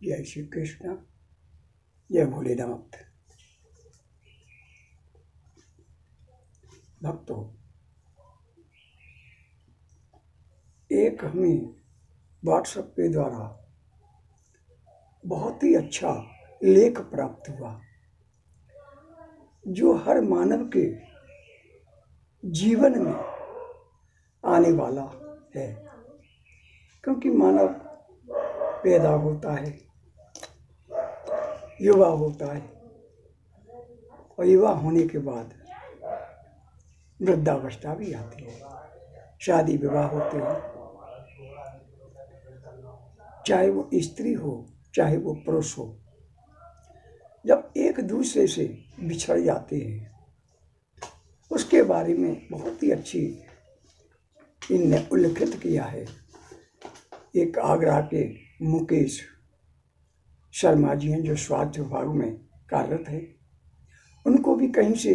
जय श्री कृष्ण, जय भोलेनाथ। भक्तों, एक हमें व्हाट्सएप के द्वारा बहुत ही अच्छा लेख प्राप्त हुआ जो हर मानव के जीवन में आने वाला है, क्योंकि मानव पैदा होता है, युवा होता है और युवा होने के बाद वृद्धावस्था भी आती है, शादी विवाह होते हैं, चाहे वो स्त्री हो चाहे वो पुरुष हो। जब एक दूसरे से बिछड़ जाते हैं उसके बारे में बहुत ही अच्छी इनने उल्लेखित किया है। एक आगरा के मुकेश शर्मा जी हैं जो स्वास्थ्य विभाग में कार्यरत है, उनको भी कहीं से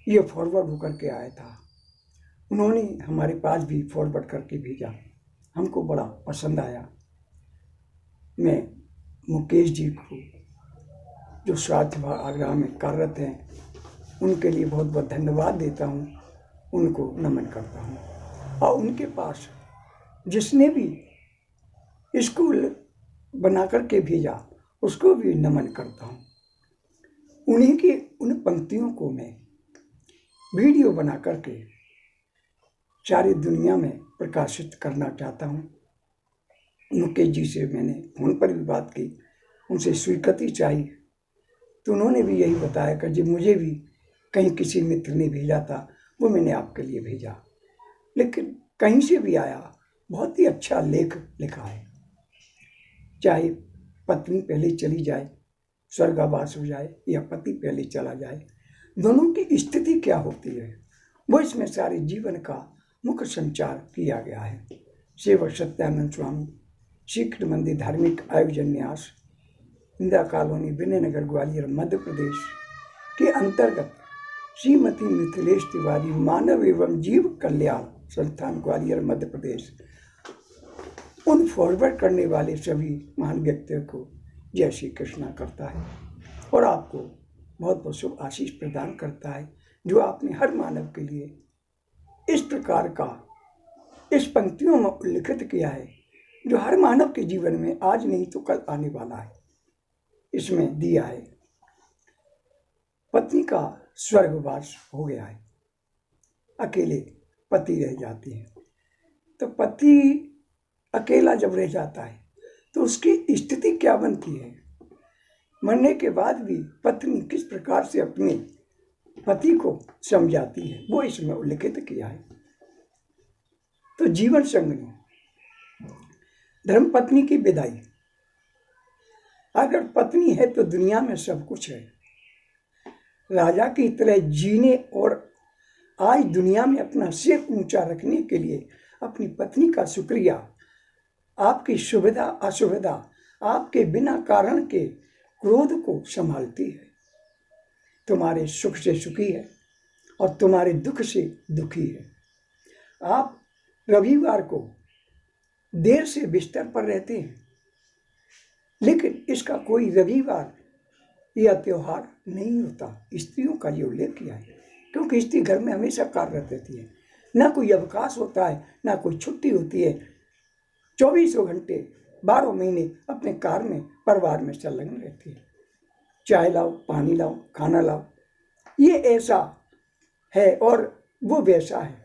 ये फॉरवर्ड होकर के आया था। उन्होंने हमारे पास भी फॉरवर्ड करके भेजा, हमको बड़ा पसंद आया। मैं मुकेश जी को जो स्वास्थ्य विभाग आगरा में कार्यरत हैं उनके लिए बहुत बहुत धन्यवाद देता हूँ, उनको नमन करता हूँ। और उनके पास जिसने भी स्कूल बना करके भेजा उसको भी नमन करता हूँ। उन्हीं की उन पंक्तियों को मैं वीडियो बना करके सारी दुनिया में प्रकाशित करना चाहता हूँ। मुकेश जी से मैंने फोन पर भी बात की, उनसे स्वीकृति चाहिए, तो उन्होंने भी यही बताया कि जब मुझे भी कहीं किसी मित्र ने भेजा था वो मैंने आपके लिए भेजा। लेकिन कहीं से भी आया, बहुत ही अच्छा लेख लिखा है। चाहे पत्नी पहले चली जाए, स्वर्गवास हो जाए, या पति पहले चला जाए, दोनों की स्थिति क्या होती है वो इसमें सारे जीवन का मुख्य संचार किया गया है। सेवक सत्यानंद स्वामी, श्रीकृष्ण मंदिर धार्मिक आयोजन न्यास, इंदिरा कॉलोनी, विनयनगर, ग्वालियर, मध्य प्रदेश के अंतर्गत श्रीमती मिथिलेश तिवारी मानव एवं जीव कल्याण संस्थान, ग्वालियर, मध्य प्रदेश, उन फॉरवर्ड करने वाले सभी महान व्यक्तियों को जय श्री कृष्णा करता है और आपको बहुत बहुत शुभ आशीष प्रदान करता है, जो आपने हर मानव के लिए इस प्रकार का इस पंक्तियों में उल्लिखित किया है, जो हर मानव के जीवन में आज नहीं तो कल आने वाला है। इसमें दिया है पत्नी का स्वर्गवास हो गया है, अकेले पति रह जाते हैं, तो पति अकेला जब रह जाता है तो उसकी स्थिति क्या बनती है। मरने के बाद भी पत्नी किस प्रकार से अपने पति को समझाती है वो इसमें उल्लेखित किया है। तो जीवन संगनी धर्म पत्नी की विदाई। अगर पत्नी है तो दुनिया में सब कुछ है। राजा की तरह जीने और आज दुनिया में अपना सिर ऊंचा रखने के लिए अपनी पत्नी का शुक्रिया, आपकी सुविधा असुविधा, आपके बिना कारण के क्रोध को संभालती है, तुम्हारे सुख से सुखी है और तुम्हारे दुख से दुखी है। आप रविवार को देर से बिस्तर पर रहते हैं, लेकिन इसका कोई रविवार या त्योहार नहीं होता। स्त्रियों का ये उल्लेख किया है, क्योंकि स्त्री घर में हमेशा कार्यरत रहती है, ना कोई अवकाश होता है ना कोई छुट्टी होती है। 24 घंटे 12 महीने अपने कार्य में परिवार में संलग्न रहती है। चाय लाओ, पानी लाओ, खाना लाओ, ये ऐसा है और वो वैसा है।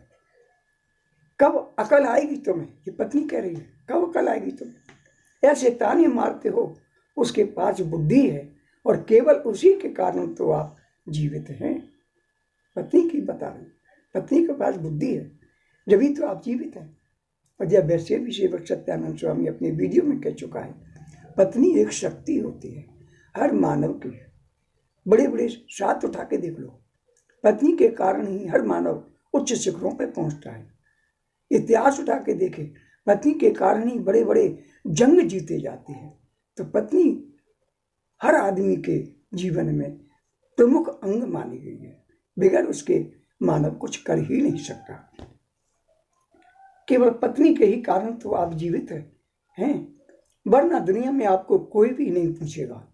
कब अकल आएगी तुम्हें, ये पत्नी कह रही है, कब अकल आएगी तुम्हें। ऐसे ताने मारते हो, उसके पास बुद्धि है और केवल उसी के कारण तो आप जीवित हैं। पत्नी की बता रही, पत्नी के पास बुद्धि है जब तो आप जीवित हैं। और जब वैसे भी सेवक सत्यानंद स्वामी अपने वीडियो में कह चुका है, पत्नी एक शक्ति होती है हर मानव की। बड़े बड़े साथ उठा के देख लो, पत्नी के कारण ही हर मानव उच्च शिखरों पर पहुंचता है। इतिहास उठा के देखे, पत्नी के कारण ही बड़े बड़े जंग जीते जाते हैं। तो पत्नी हर आदमी के जीवन में प्रमुख अंग मानी गई है, बगैर उसके मानव कुछ कर ही नहीं सकता। केवल पत्नी के ही कारण तो आप जीवित हैं। वरना दुनिया में आपको कोई भी नहीं पूछेगा।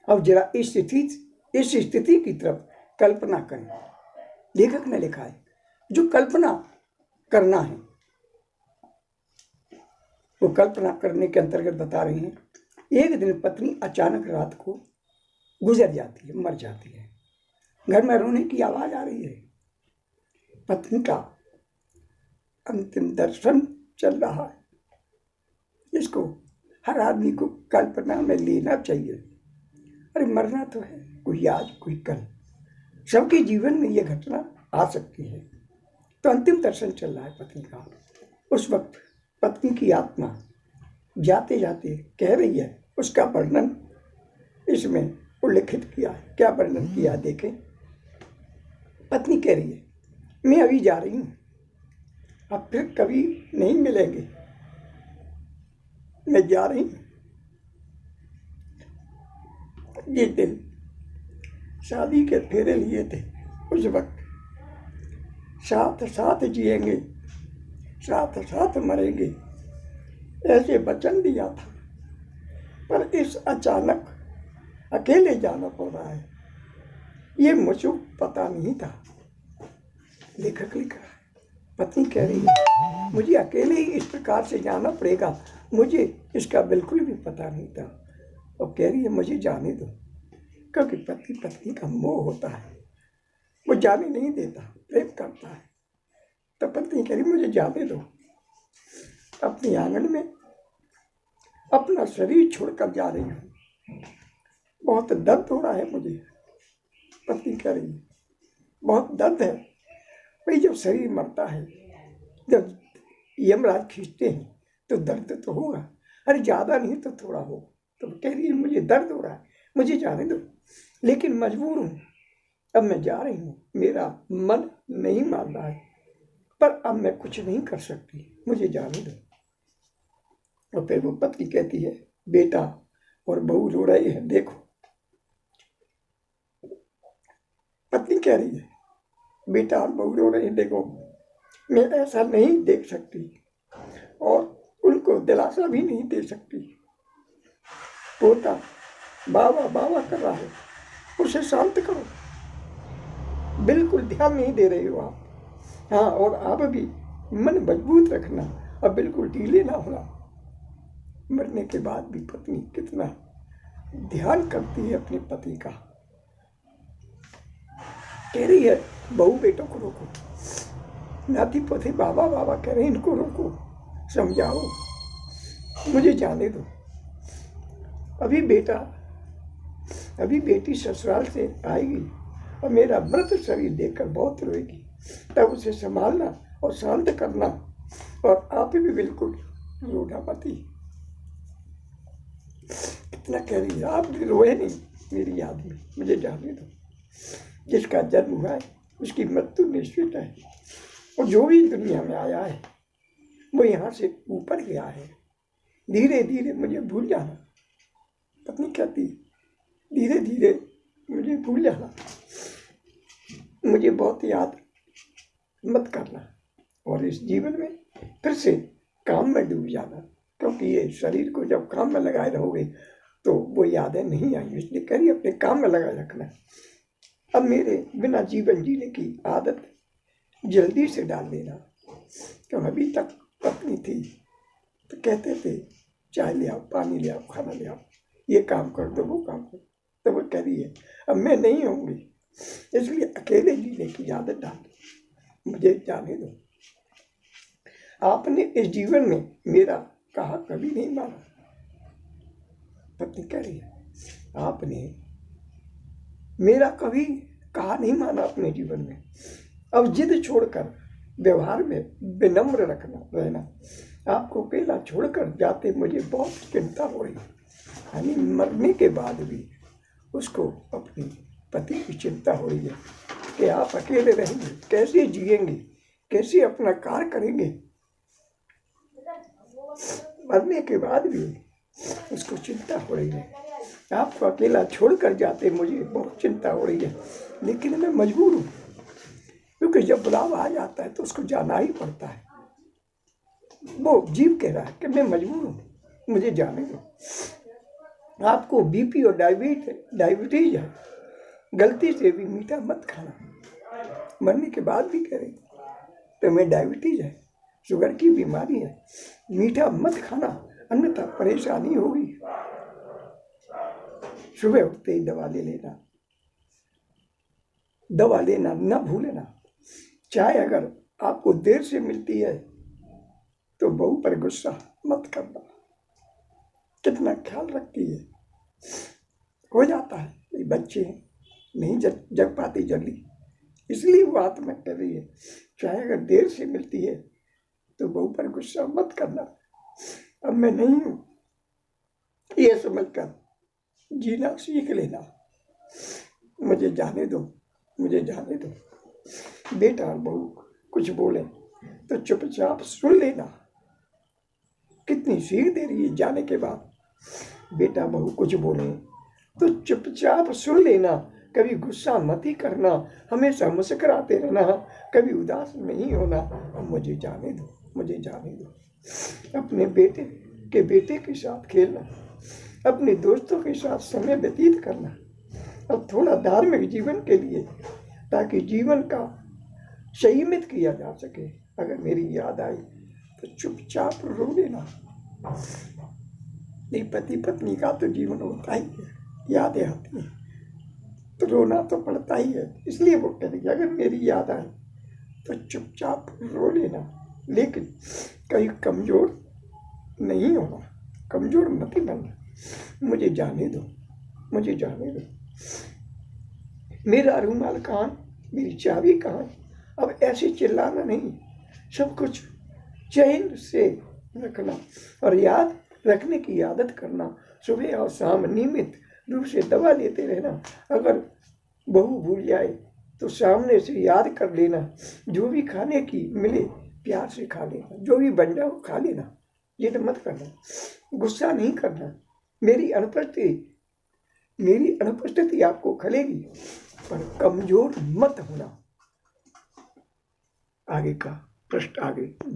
अब जरा इस स्थिति की तरफ कल्पना करें। लेखक ने लिखा है, जो कल्पना करना है वो कल्पना करने के अंतर्गत बता रही हैं। एक दिन पत्नी अचानक रात को गुजर जाती है, मर जाती है। घर में रोने की आवाज आ रही है। पत्नी का अंतिम दर्शन चल रहा है। इसको हर आदमी को कल्पना में लेना चाहिए। अरे मरना तो है, कोई आज कोई कल, सबके जीवन में यह घटना आ सकती है। तो अंतिम दर्शन चल रहा है पत्नी का। उस वक्त पत्नी की आत्मा जाते जाते कह रही है, उसका वर्णन इसमें उल्लिखित किया है। क्या वर्णन किया देखें। पत्नी कह रही है, मैं अभी जा रही हूँ, अब फिर कभी नहीं मिलेंगे, मैं जा रही हूँ। ये दिन शादी के फेरे लिए थे। उस वक्त साथ साथ जिएंगे, साथ साथ मरेंगे, ऐसे वचन दिया था। पर इस अचानक अकेले जाना पड़ रहा है, ये मुझे पता नहीं था। लेखक लिख रहा है, पत्नी कह रही है, मुझे अकेले ही इस प्रकार से जाना पड़ेगा, मुझे इसका बिल्कुल भी पता नहीं था। और कह रही है, मुझे जाने दो। क्योंकि पत्नी का मोह होता है, वो जाने नहीं देता, प्रेम करता है। तो पत्नी कह रही, मुझे जाने दो। अपने आंगन में अपना शरीर छोड़कर जा रही हूँ, बहुत दर्द हो रहा है मुझे। पत्नी कह रही है, बहुत दर्द है भाई। जब शरीर मरता है, जब यमराज खींचते हैं तो दर्द तो होगा। अरे ज़्यादा नहीं तो थोड़ा हो। तो कह रही है, मुझे दर्द हो रहा है, मुझे जाने दो, लेकिन मजबूर हूँ। अब मैं जा रही हूँ, मेरा मन नहीं मान रहा है, पर अब मैं कुछ नहीं कर सकती, मुझे जाने दो। और फिर वो पत्नी कहती है, बेटा और बहू रो रहे हैं, देखो। पत्नी कह रही है, बेटा और बहू रो रहे हैं, देखो। मैं ऐसा नहीं देख सकती और उनको दिलासा भी नहीं दे सकती। पोता बाबा बाबा कर रहा है, उसे शांत करो। बिल्कुल ध्यान नहीं दे रहे हो आप। हाँ, और आप भी मन मजबूत रखना और बिल्कुल ढीले ना होना। मरने के बाद भी पत्नी कितना ध्यान करती है अपने पति का। कह रही है, बहू बेटों को रोको, नाती पोते बाबा बाबा कह रहे हैं, इनको रोको, समझाओ, मुझे जाने दो। अभी बेटी ससुराल से आएगी और मेरा मृत शरीर देखकर बहुत रोएगी, तब उसे संभालना और शांत करना, और आप भी बिल्कुल रोना मती। कितना कह रही है, आप भी रोए नहीं मेरी याद में, मुझे जाने दो। जिसका जन्म हुआ है उसकी मृत्यु निश्चित है, और जो भी दुनिया में आया है वो यहाँ से ऊपर गया है। धीरे धीरे मुझे भूल जाना। पत्नी कहती, धीरे धीरे मुझे भूल जाना, मुझे बहुत याद मत करना, और इस जीवन में फिर से काम में डूब जाना, क्योंकि ये शरीर को जब काम में लगाए रहोगे तो वो यादें नहीं आएंगी। इसलिए कह रही अपने काम में लगाए रखना। अब मेरे बिना जीवन जीने की आदत जल्दी से डाल देना। क्यों अभी तक पत्नी थी तो कहते थे, चाय ले आओ, पानी ले आओ, खाना ले आओ, ये काम कर दो, वो काम कर दो। तो वो कह रही है, अब मैं नहीं होंगी, इसलिए अकेले जीने की आदत डाल दो, मुझे जाने दो। आपने इस जीवन में मेरा कहा कभी नहीं माना। पत्नी कह रही है, आपने मेरा कभी कहा नहीं माना अपने जीवन में। अब जिद छोड़कर व्यवहार में विनम्र रहना। आपको अकेला छोड़कर जाते मुझे बहुत चिंता हो रही है। यानी मरने के बाद भी उसको अपनी पति की चिंता हो रही है कि आप अकेले रहेंगे, कैसे जिएंगे, कैसे अपना कार्य करेंगे। मरने के बाद भी उसको चिंता हो रही है। आपको अकेला छोड़कर जाते मुझे बहुत चिंता हो रही है, लेकिन मैं मजबूर हूँ, क्योंकि जब बुलावा आ जाता है तो उसको जाना ही पड़ता है। वो जीव कह रहा है कि मैं मजबूर हूँ, मुझे जाने दो। आपको बीपी और डायबिटीज है, गलती से भी मीठा मत खाना। मरने के बाद भी कह रही तो मैं डायबिटीज है, शुगर की बीमारी है, मीठा मत खाना, अन्यथा परेशानी होगी। सुबह उठते ही दवा ले लेना, दवा लेना न भूलना। चाय अगर आपको देर से मिलती है तो बहू पर गुस्सा मत करना, कितना ख्याल रखती है। हो जाता है, ये बच्चे नहीं जग पाते जल्दी, इसलिए वो आत्मा कर रही है। चाहे अगर देर से मिलती है तो बहू पर गुस्सा मत करना, अब मैं नहीं हूं ये समझकर जीना सीख लेना। मुझे जाने दो, मुझे जाने दो। बेटा और बहू कुछ बोले तो चुपचाप सुन लेना। कितनी सीख दे रही है जाने के बाद। बेटा बहू कुछ बोले तो चुपचाप सुन लेना, कभी गुस्सा मत ही करना, हमेशा मुस्कुराते रहना, कभी उदास नहीं होना। अब मुझे जाने दो, मुझे जाने दो। अपने बेटे के साथ खेलना, अपने दोस्तों के साथ समय व्यतीत करना, अब थोड़ा धार्मिक जीवन के लिए, ताकि जीवन का संयमित किया जा सके। अगर मेरी याद आई तो चुपचाप रो लेना। पति पत्नी का तो जीवन होता ही है, यादें आती हैं तो रोना तो पड़ता ही है। इसलिए वो कह रही है अगर मेरी याद आए तो चुपचाप रो लेना, लेकिन कहीं कमजोर नहीं होना, कमजोर मत ही बनना। मुझे जाने दो, मुझे जाने दो। मेरा रुमाल कहाँ, मेरी चाबी कहाँ? अब ऐसे चिल्लाना नहीं, सब कुछ चैन से रखना और याद रखने की आदत करना। सुबह और शाम नियमित रूप से दवा लेते रहना। अगर बहू भूल जाए तो सामने से याद कर लेना। जो भी खाने की मिले प्यार से खा लेना, जो भी बन जाओ खा लेना, ये तो मत करना। गुस्सा नहीं करना। मेरी अनुपस्थिति आपको खलेगी, पर कमजोर मत होना। आगे का प्रश्न आगे।